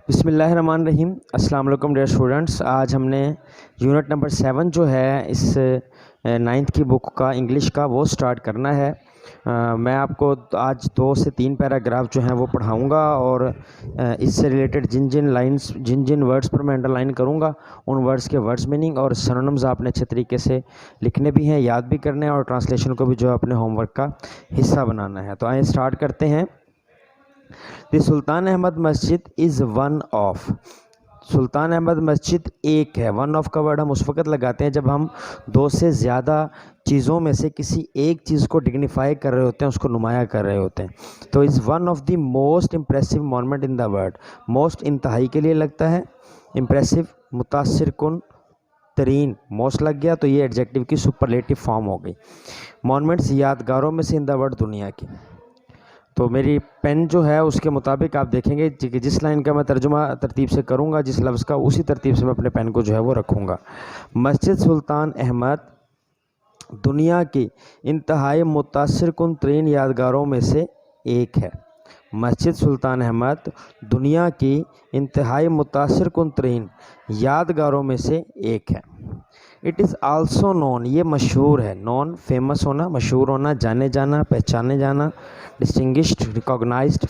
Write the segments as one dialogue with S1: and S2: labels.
S1: بسم اللہ الرحمن الرحیم۔ السلام علیکم ڈیئر اسٹوڈنٹس، آج ہم نے یونٹ نمبر 7 جو ہے اس 9th کی بک کا انگلش کا وہ سٹارٹ کرنا ہے۔ میں آپ کو آج 2 سے 3 پیراگراف جو ہیں وہ پڑھاؤں گا اور اس سے ریلیٹڈ جن ورڈز پر میں انڈر لائن کروں گا ان ورڈز کے ورڈز میننگ اور سینونیمز آپ نے اچھے طریقے سے لکھنے بھی ہیں، یاد بھی کرنے ہیں اور ٹرانسلیشن کو بھی جو ہے اپنے ہوم ورک کا حصہ بنانا ہے۔ تو آئیں سٹارٹ کرتے ہیں۔ دی سلطان احمد مسجد از ون آف۔ سلطان احمد مسجد ایک ہے۔ ون آف کا ورڈ ہم اس وقت لگاتے ہیں جب ہم 2 سے زیادہ چیزوں میں سے کسی ایک چیز کو ڈگنیفائی کر رہے ہوتے ہیں، اس کو نمایاں کر رہے ہوتے ہیں۔ تو is one of the most impressive monument in the world. Most انتہائی کے لیے لگتا ہے، امپریسو متاثر کن ترین، موسٹ لگ گیا تو یہ ایڈجیکٹیو کی سپرلیٹو فارم ہو گئی۔ مونومنٹس یادگاروں میں سے ان دا ورلڈ دنیا کی۔ تو میری پین جو ہے اس کے مطابق آپ دیکھیں گے کہ جس لائن کا میں ترجمہ ترتیب سے کروں گا، جس لفظ کا، اسی ترتیب سے میں اپنے پین کو جو ہے وہ رکھوں گا۔ مسجد سلطان احمد دنیا کی انتہائی متاثر کن ترین یادگاروں میں سے ایک ہے۔ مسجد سلطان احمد دنیا کی انتہائی متاثر کن ترین یادگاروں میں سے ایک ہے۔ اٹ از آلسو نون، یہ مشہور ہے۔ نون فیمس ہونا، مشہور ہونا، جانے جانا، پہچانے جانا، distinguished, recognised.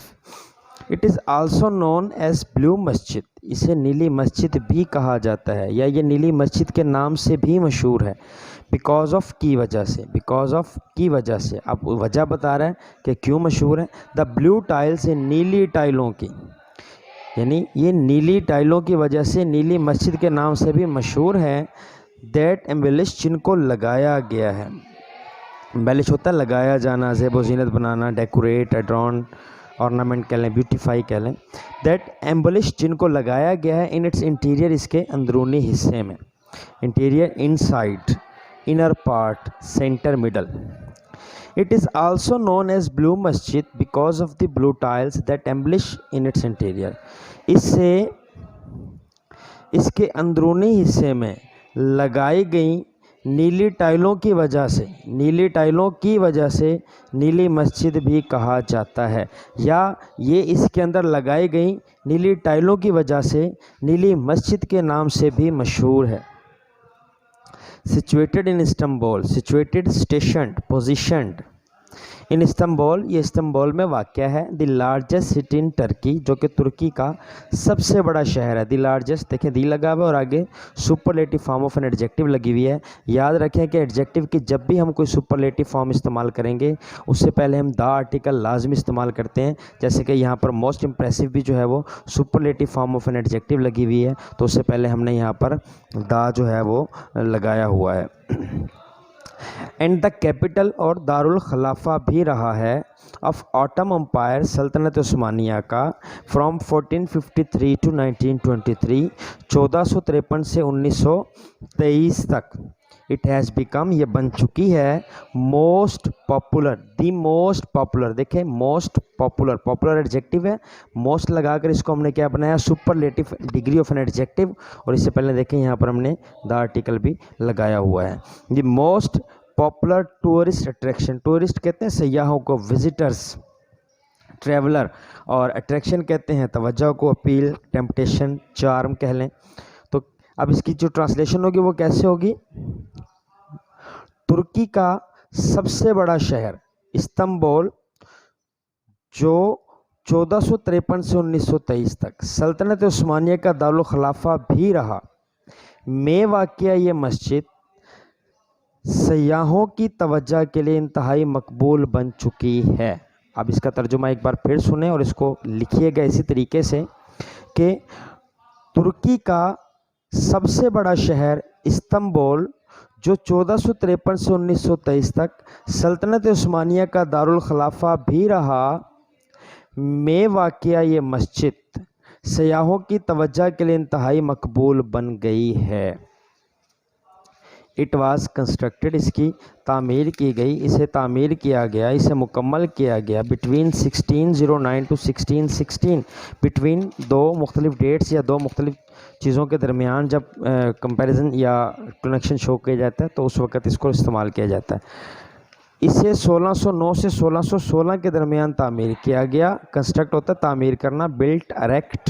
S1: It is also known as blue مسجد، اسے نیلی مسجد بھی کہا جاتا ہے یا یہ نیلی مسجد کے نام سے بھی مشہور ہے۔ بیکاز آف کی وجہ سے، بیکاز آف کی وجہ سے، اب وجہ بتا رہا ہے کہ کیوں مشہور ہے۔ دا بلیو ٹائلز، نیلی ٹائلوں کی، یعنی یہ نیلی ٹائلوں کی وجہ سے نیلی مسجد کے نام سے بھی مشہور ہے۔ دیٹ ایمبلش، جن کو لگایا گیا ہے۔ ایمبلش ہوتا ہے لگایا جانا، زیب و زینت بنانا، ڈیکوریٹ، ایڈرون، آرنامنٹ کہہ لیں، بیوٹیفائی کہہ لیں۔ دیٹ ایمبلش، جن کو لگایا گیا ہے، ان اٹس انٹیریئر، اس کے اندرونی حصے میں۔ Interior, inside, inner part, centre, middle. It is also known as blue مسجد because of the blue tiles that embellish in its interior, اس کے اندرونی حصے میں لگائی گئیں نیلی ٹائلوں کی وجہ سے، نیلی ٹائلوں کی وجہ سے نیلی مسجد بھی کہا جاتا ہے، یا یہ اس کے اندر لگائی گئیں نیلی ٹائلوں کی وجہ سے نیلی مسجد کے نام سے بھی مشہور ہے۔ Situated in Istanbul, situated stationed, positioned in Istanbul, یہ استنبول میں واقع ہے۔ The largest city in Turkey, جو کہ ترکی کا سب سے بڑا شہر ہے۔ دی لارجسٹ، دیکھیں دی لگا ہوا ہے اور آگے superlative form of an adjective لگی ہوئی ہے۔ یاد رکھیں کہ ایڈجیکٹیو کی جب بھی ہم کوئی سپرلیٹو فارم استعمال کریں گے اس سے پہلے ہم دا آرٹیکل لازمی استعمال کرتے ہیں، جیسے کہ یہاں پر موسٹ امپریسو بھی جو ہے وہ superlative form of an adjective لگی ہوئی ہے، تو اس سے پہلے ہم نے یہاں پر دا جو ہے وہ لگایا ہوا ہے۔ اینڈ دا کیپٹل، اور دارالخلافہ بھی رہا ہے، آف آٹم امپائر، سلطنت عثمانیہ کا، فرام 1453 ٹو 1923، 1453 سے 1923 تک۔ اٹ ہیز بیکم، یہ بن چکی ہے، most popular, the most popular, دیکھیں موسٹ پاپولر، پاپولر ایڈجیکٹیو ہے، موسٹ لگا کر اس کو ہم نے کیا بنایا، superlative degree of an adjective, اور اس سے پہلے دیکھیں یہاں پر ہم نے دا آرٹیکل بھی لگایا ہوا ہے۔ دی most popular tourist attraction, tourist کہتے ہیں سیاحوں کو، وزٹرز، ٹریولر، اور اٹریکشن کہتے ہیں توجہ کو، اپیل، ٹیمپٹیشن، چارم کہہ لیں۔ تو اب اس کی جو ٹرانسلیشن ہوگی وہ کیسے ہوگی؟ ترکی کا سب سے بڑا شہر استنبول، جو 1453 سے 1923 تک سلطنت عثمانیہ کا دارالخلافہ بھی رہا، میں واقع یہ مسجد سیاحوں کی توجہ کے لیے انتہائی مقبول بن چکی ہے۔ اب اس کا ترجمہ ایک بار پھر سنیں اور اس کو لکھیے گا اسی طریقے سے کہ ترکی کا سب سے بڑا شہر استنبول، جو 1453 سے 1923 تک سلطنت عثمانیہ کا دارالخلافہ بھی رہا، میں واقع یہ مسجد سیاحوں کی توجہ کے لیے انتہائی مقبول بن گئی ہے۔ اٹ واز کنسٹرکٹڈ، اس کی تعمیر کی گئی، اسے تعمیر کیا گیا، اسے مکمل کیا گیا، بٹوین 1609 ٹو 1616، بٹوین 2 مختلف ڈیٹس یا 2 مختلف چیزوں کے درمیان جب کمپیریزن یا کنیکشن شو کیا جاتا ہے تو اس وقت اس کو استعمال کیا جاتا ہے۔ اسے 1609 سے 1616 کے درمیان تعمیر کیا گیا۔ کنسٹرکٹ ہوتا ہے تعمیر کرنا، بلٹ، اریکٹ،